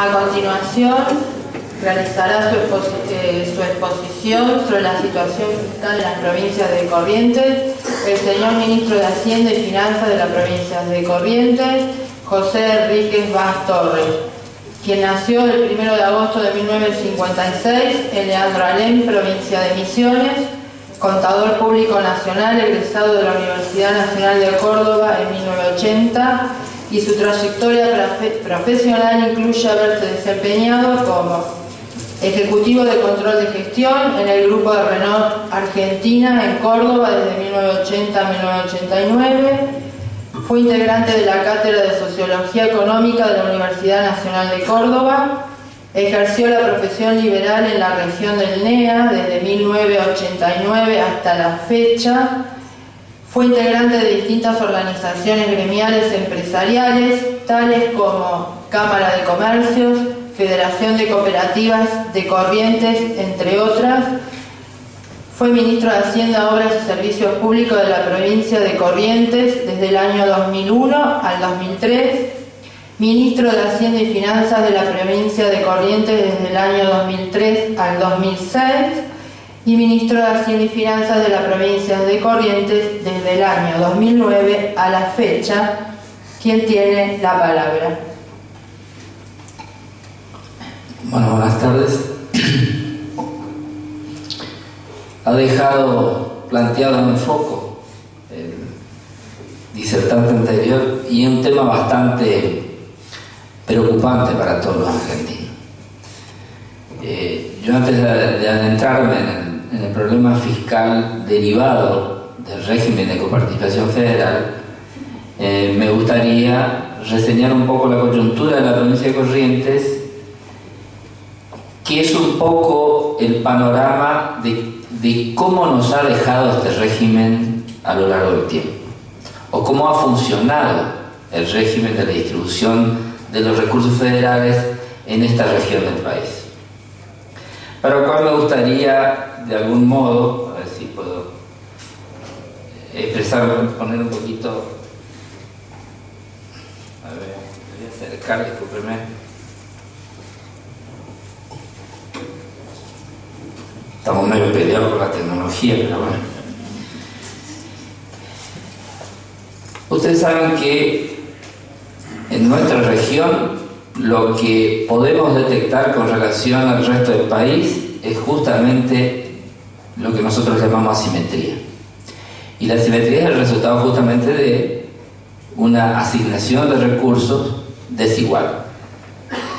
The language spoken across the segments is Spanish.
A continuación, realizará su exposición sobre la situación fiscal en las provincias de Corrientes el señor Ministro de Hacienda y Finanzas de la provincia de Corrientes, José Enríquez Vaz Torres, quien nació el 1 de agosto de 1956 en Leandro Alem, provincia de Misiones, contador público nacional, egresado de la Universidad Nacional de Córdoba en 1980, y su trayectoria profesional incluye haberse desempeñado como ejecutivo de control de gestión en el grupo de Renault Argentina en Córdoba desde 1980 a 1989. Fue integrante de la Cátedra de Sociología Económica de la Universidad Nacional de Córdoba. Ejerció la profesión liberal en la región del NEA desde 1989 hasta la fecha. Fue integrante de distintas organizaciones gremiales empresariales, tales como Cámara de Comercios, Federación de Cooperativas de Corrientes, entre otras. Fue ministro de Hacienda, Obras y Servicios Públicos de la provincia de Corrientes desde el año 2001 al 2003, ministro de Hacienda y Finanzas de la provincia de Corrientes desde el año 2003 al 2006 y ministro de Hacienda y Finanzas de la provincia de Corrientes desde el año 2009 a la fecha. ¿Quién tiene la palabra? Bueno, buenas tardes. Ha dejado planteado en foco el disertante anterior y un tema bastante preocupante para todos los argentinos. Yo antes de adentrarme en el problema fiscal derivado del régimen de coparticipación federal, me gustaría reseñar un poco la coyuntura de la provincia de Corrientes, que es un poco el panorama de cómo nos ha dejado este régimen a lo largo del tiempo, o cómo ha funcionado el régimen de la distribución de los recursos federales en esta región del país. Para lo cual me gustaría, de algún modo, a ver si puedo poner un poquito, a ver, voy a acercar, discúlpeme. Estamos medio peleados con la tecnología, pero bueno. Ustedes saben que en nuestra región lo que podemos detectar con relación al resto del país es justamente lo que nosotros llamamos asimetría. Y la asimetría es el resultado justamente de una asignación de recursos desigual.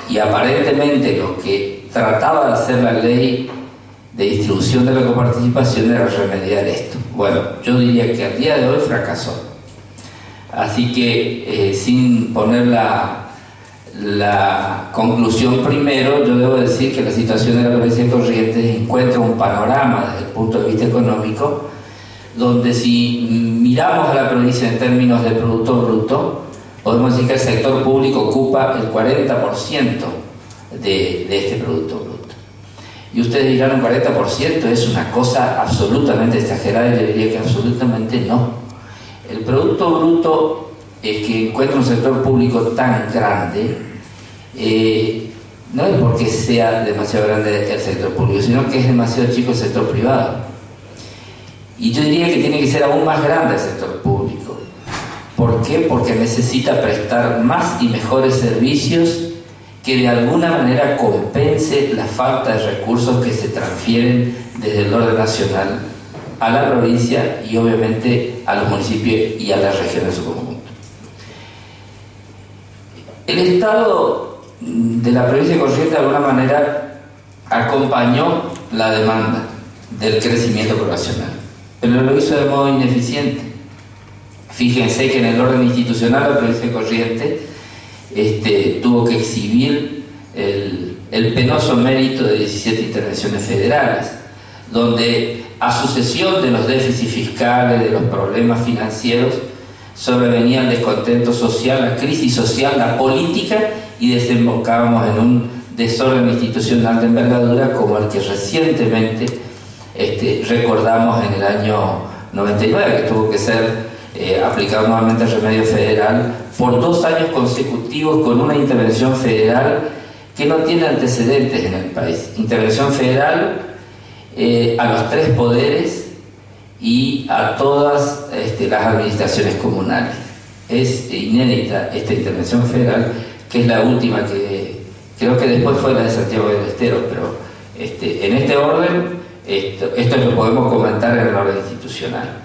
Y aparentemente lo que trataba de hacer la ley de distribución de la coparticipación era remediar esto. Bueno, yo diría que al día de hoy fracasó. Así que sin poner la conclusión primero, yo debo decir que la situación de la provincia de Corrientes encuentra un panorama desde el punto de vista económico donde, si miramos a la provincia en términos de Producto Bruto, podemos decir que el sector público ocupa el 40% de este Producto Bruto. Y ustedes dirán, un 40% es una cosa absolutamente exagerada, y yo diría que absolutamente no. El Producto Bruto que encuentra un sector público tan grande no es porque sea demasiado grande el sector público, sino que es demasiado chico el sector privado. Y yo diría que tiene que ser aún más grande el sector público. ¿Por qué? Porque necesita prestar más y mejores servicios que de alguna manera compense la falta de recursos que se transfieren desde el orden nacional a la provincia y obviamente a los municipios y a la región en su conjunto. El Estado de la provincia de Corrientes de alguna manera acompañó la demanda del crecimiento poblacional, pero lo hizo de modo ineficiente. Fíjense que en el orden institucional la provincia de Corrientes tuvo que exhibir el penoso mérito de 17 intervenciones federales, donde a sucesión de los déficits fiscales, de los problemas financieros, sobrevenía el descontento social, la crisis social, la política, y desembocábamos en un desorden institucional de envergadura como el que recientemente recordamos en el año 99, que tuvo que ser aplicado nuevamente el remedio federal por 2 años consecutivos con una intervención federal que no tiene antecedentes en el país. Intervención federal a los 3 poderes y a todas las administraciones comunales. Es inédita esta intervención federal, que es la última que creo que después fue la de Santiago del Estero, pero en este orden, esto lo podemos comentar en el orden institucional.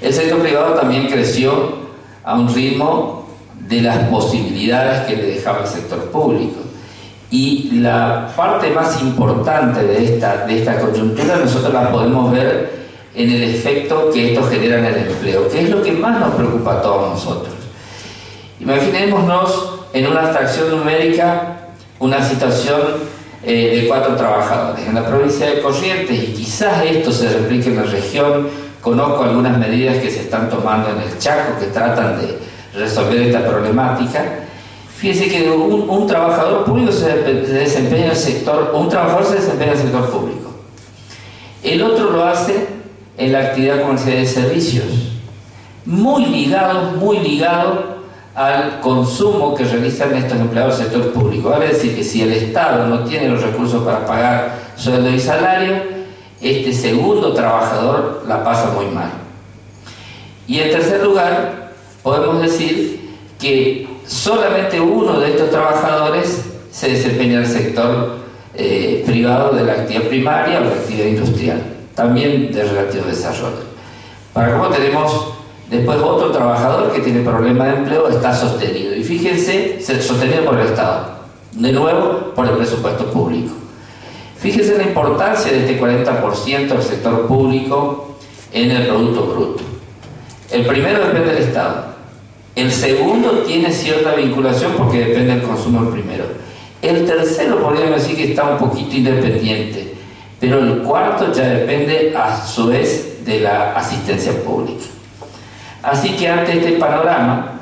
El sector privado también creció a un ritmo de las posibilidades que le dejaba el sector público. Y la parte más importante de esta coyuntura nosotros la podemos ver en el efecto que esto genera en el empleo, que es lo que más nos preocupa a todos nosotros. Imaginémonos en una abstracción numérica una situación de 4 trabajadores en la provincia de Corrientes, y quizás esto se replique en la región. Conozco algunas medidas que se están tomando en el Chaco que tratan de resolver esta problemática. Fíjense que un trabajador público se desempeña en el sector, un trabajador se desempeña en el sector público. El otro lo hace en la actividad comercial de servicios, muy ligado al consumo que realizan estos empleados del sector público. Vale decir que si el Estado no tiene los recursos para pagar sueldo y salario, este segundo trabajador la pasa muy mal. Y en tercer lugar, podemos decir que solamente uno de estos trabajadores se desempeña en el sector privado de la actividad primaria o la actividad industrial, también de relativo desarrollo. Para cómo tenemos después otro trabajador que tiene problema de empleo, está sostenido. Y fíjense, sostenido por el Estado, de nuevo por el presupuesto público. Fíjense la importancia de este 40% del sector público en el Producto Bruto. El primero depende del Estado. El segundo tiene cierta vinculación porque depende del consumo del primero. El tercero podríamos decir que está un poquito independiente, pero el cuarto ya depende a su vez de la asistencia pública. Así que ante este panorama,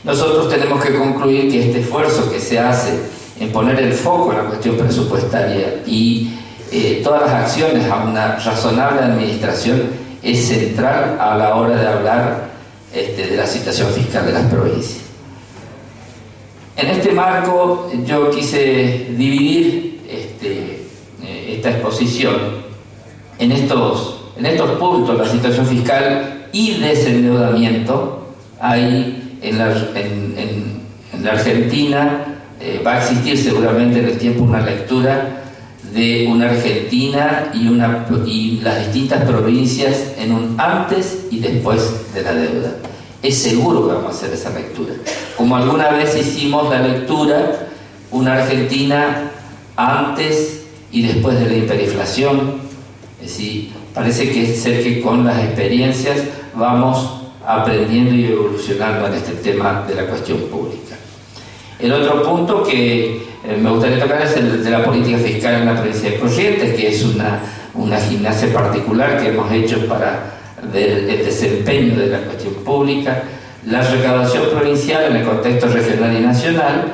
nosotros tenemos que concluir que este esfuerzo que se hace en poner el foco en la cuestión presupuestaria y todas las acciones a una razonable administración es central a la hora de hablar de la situación fiscal de las provincias. En este marco yo quise dividir esta exposición en estos puntos: la situación fiscal y desendeudamiento. Ahí en la Argentina va a existir seguramente en el tiempo una lectura de una Argentina y las distintas provincias en un antes y después de la deuda. Es seguro que vamos a hacer esa lectura. Como alguna vez hicimos la lectura, una Argentina antes y después de la hiperinflación. Es decir, parece que con las experiencias vamos aprendiendo y evolucionando en este tema de la cuestión pública. El otro punto que me gustaría tocar es el de la política fiscal en la provincia de Corrientes, que es una gimnasia particular que hemos hecho para ver el desempeño de la cuestión pública, la recaudación provincial en el contexto regional y nacional,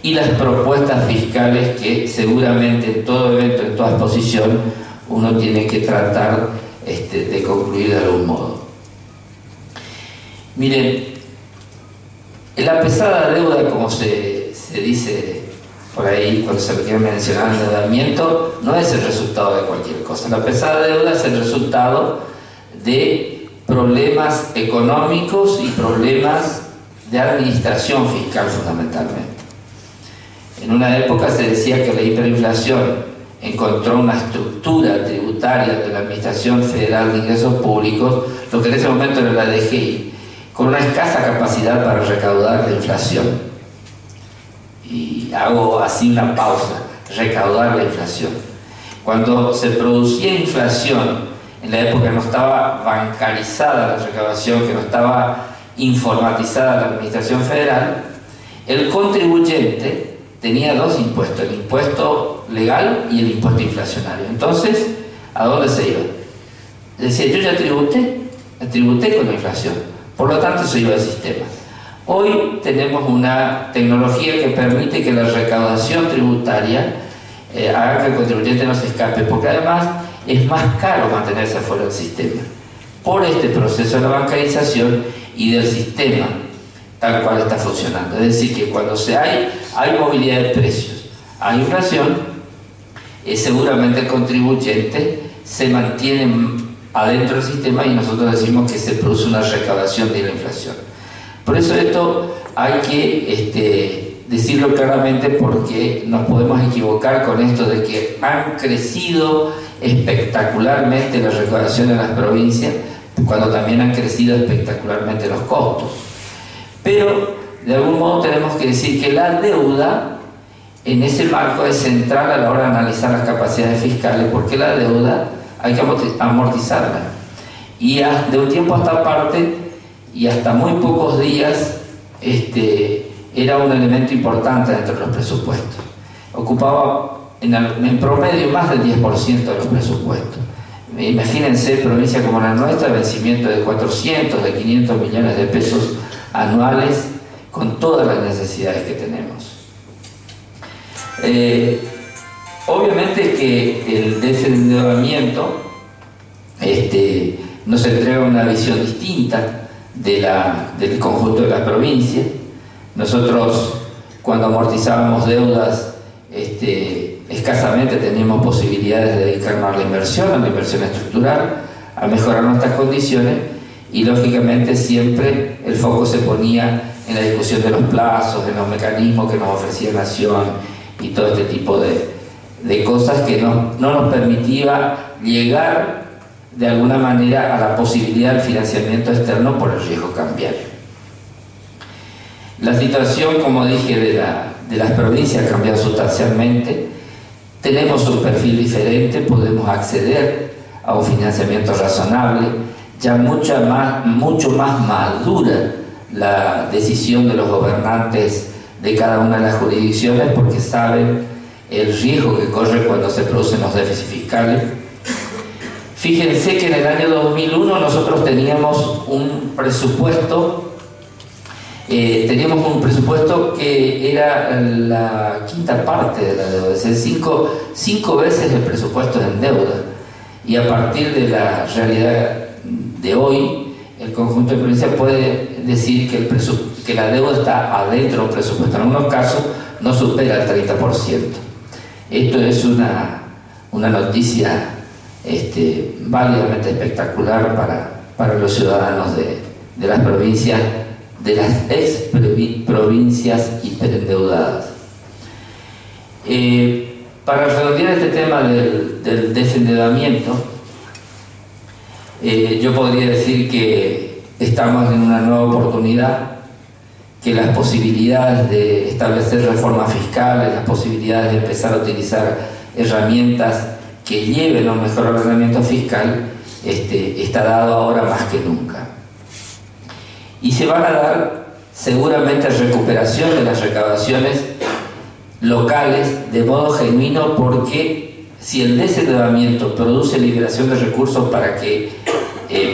y las propuestas fiscales que seguramente en todo evento, en toda exposición, uno tiene que tratar de concluir de algún modo. Miren, la pesada deuda, como se dice por ahí cuando se quiere mencionar el endeudamiento, no es el resultado de cualquier cosa. La pesada deuda es el resultado de problemas económicos y problemas de administración fiscal fundamentalmente. En una época se decía que la hiperinflación encontró una estructura tributaria de la Administración Federal de Ingresos Públicos, lo que en ese momento era la DGI, con una escasa capacidad para recaudar la inflación. Y hago así una pausa: recaudar la inflación. Cuando se producía inflación, en la época no estaba bancarizada la recaudación, que no estaba informatizada la Administración Federal, el contribuyente tenía dos impuestos: el impuesto legal y el impuesto inflacionario. Entonces, ¿a dónde se iba? Decía: yo ya tributé con la inflación, por lo tanto se iba al sistema. Hoy tenemos una tecnología que permite que la recaudación tributaria haga que el contribuyente no se escape, porque además es más caro mantenerse fuera del sistema por este proceso de la bancarización y del sistema tal cual está funcionando. Es decir, que cuando hay hay movilidad de precios, hay inflación, seguramente el contribuyente se mantiene adentro del sistema y nosotros decimos que se produce una recaudación de la inflación. Por eso esto hay que decirlo claramente, porque nos podemos equivocar con esto de que han crecido espectacularmente la recaudación en las provincias, cuando también han crecido espectacularmente los costos. Pero de algún modo tenemos que decir que la deuda en ese marco es central a la hora de analizar las capacidades fiscales, porque la deuda hay que amortizarla, y de un tiempo a esta parte y hasta muy pocos días era un elemento importante dentro de los presupuestos. Ocupaba en promedio más del 10% de los presupuestos. Imagínense provincias como la nuestra, vencimiento de 400, de 500 millones de pesos anuales, con todas las necesidades que tenemos. Obviamente que el desendeudamiento nos entrega una visión distinta del conjunto de las provincias. Nosotros, cuando amortizábamos deudas, escasamente teníamos posibilidades de dedicarnos a la inversión estructural, a mejorar nuestras condiciones, y lógicamente siempre el foco se ponía en la discusión de los plazos, en los mecanismos que nos ofrecía Nación y todo este tipo de cosas que no nos permitía llegar de alguna manera a la posibilidad del financiamiento externo por el riesgo cambiario. La situación, como dije, de las provincias ha cambiado sustancialmente. Tenemos un perfil diferente, podemos acceder a un financiamiento razonable, ya mucho más madura la decisión de los gobernantes de cada una de las jurisdicciones, porque saben el riesgo que corre cuando se producen los déficits fiscales. Fíjense que en el año 2001 nosotros teníamos un presupuesto que era la quinta parte de la deuda, es decir, cinco veces el presupuesto en deuda, y a partir de la realidad de hoy, el conjunto de provincias puede decir que la deuda está adentro del presupuesto. En algunos casos no supera el 30%. Esto es una noticia válidamente espectacular para los ciudadanos de las provincias, de las provincias hiperendeudadas. Para redondear este tema del desendeudamiento, yo podría decir que estamos en una nueva oportunidad, que las posibilidades de establecer reformas fiscales, las posibilidades de empezar a utilizar herramientas que lleven a un mejor ordenamiento fiscal, está dado ahora más que nunca. Y se van a dar seguramente recuperación de las recaudaciones locales de modo genuino, porque si el desendeudamiento produce liberación de recursos para que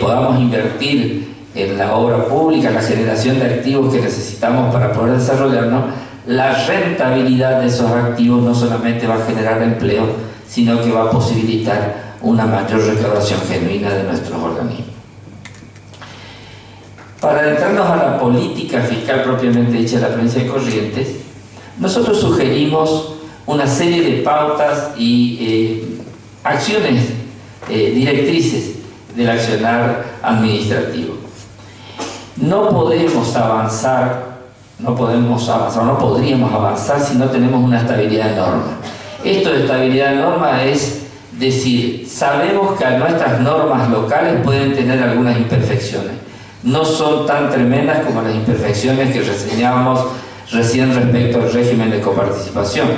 podamos invertir en la obra pública, la generación de activos que necesitamos para poder desarrollarnos, la rentabilidad de esos activos no solamente va a generar empleo, sino que va a posibilitar una mayor recaudación genuina de nuestros organismos. Para adentrarnos a la política fiscal propiamente dicha de la provincia de Corrientes, nosotros sugerimos una serie de pautas y acciones directrices del accionar administrativo. No podríamos avanzar si no tenemos una estabilidad de norma. Esto de estabilidad de norma es decir, sabemos que nuestras normas locales pueden tener algunas imperfecciones. No son tan tremendas como las imperfecciones que reseñábamos recién respecto al régimen de coparticipación.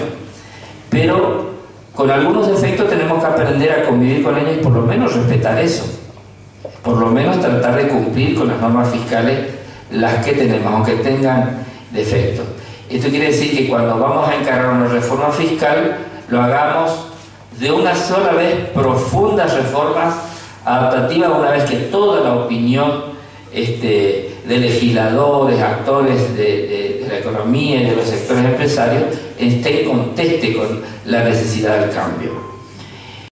Pero con algunos defectos tenemos que aprender a convivir con ellos y por lo menos respetar eso. Por lo menos tratar de cumplir con las normas fiscales las que tenemos, aunque tengan defectos. Esto quiere decir que cuando vamos a encarar una reforma fiscal, lo hagamos de una sola vez, profundas reformas adaptativas, una vez que toda la opinión de legisladores, actores de la economía y de los sectores empresarios conteste con la necesidad del cambio.